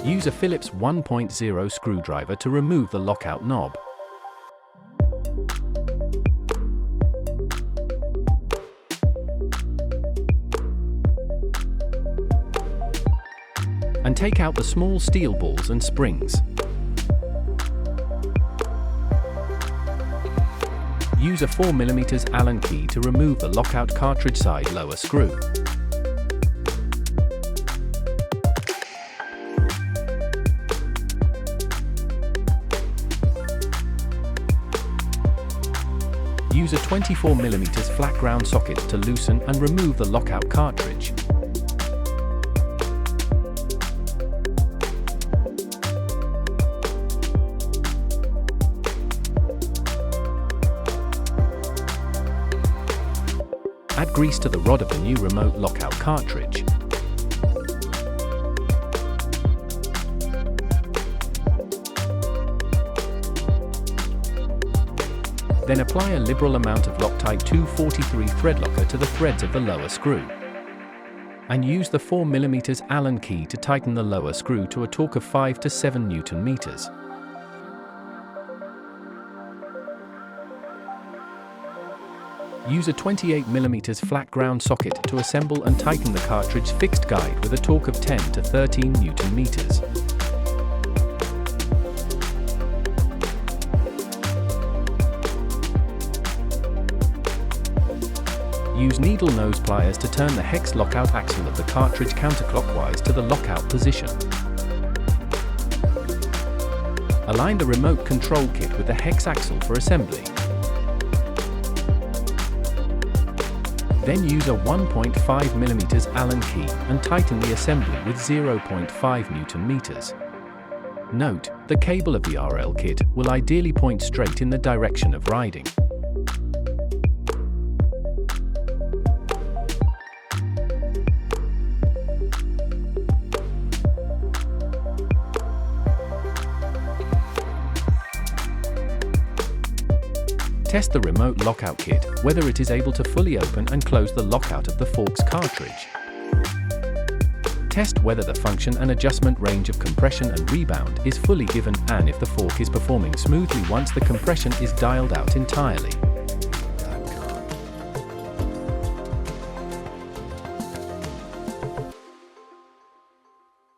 Use a Phillips 1.0 screwdriver to remove the lockout knob. And take out the small steel balls and springs. Use a 4mm Allen key to remove the lockout cartridge side lower screw. Use a 24mm flatground socket to loosen and remove the lockout cartridge. Add grease to the rod of the new remote lockout cartridge. Then apply a liberal amount of Loctite 243 thread locker to the threads of the lower screw. And use the 4mm Allen key to tighten the lower screw to a torque of 5 to 7 Nm. Use a 28mm flat ground socket to assemble and tighten the cartridge fixed guide with a torque of 10 to 13 Nm. Use needle nose pliers to turn the hex lockout axle of the cartridge counterclockwise to the lockout position. Align the remote control kit with the hex axle for assembly. Then use a 1.5mm Allen key and tighten the assembly with 0.5 Nm. Note, the cable of the RL kit will ideally point straight in the direction of riding. Test the remote lockout kit, whether it is able to fully open and close the lockout of the forks cartridge. Test whether the function and adjustment range of compression and rebound is fully given and if the fork is performing smoothly once the compression is dialed out entirely.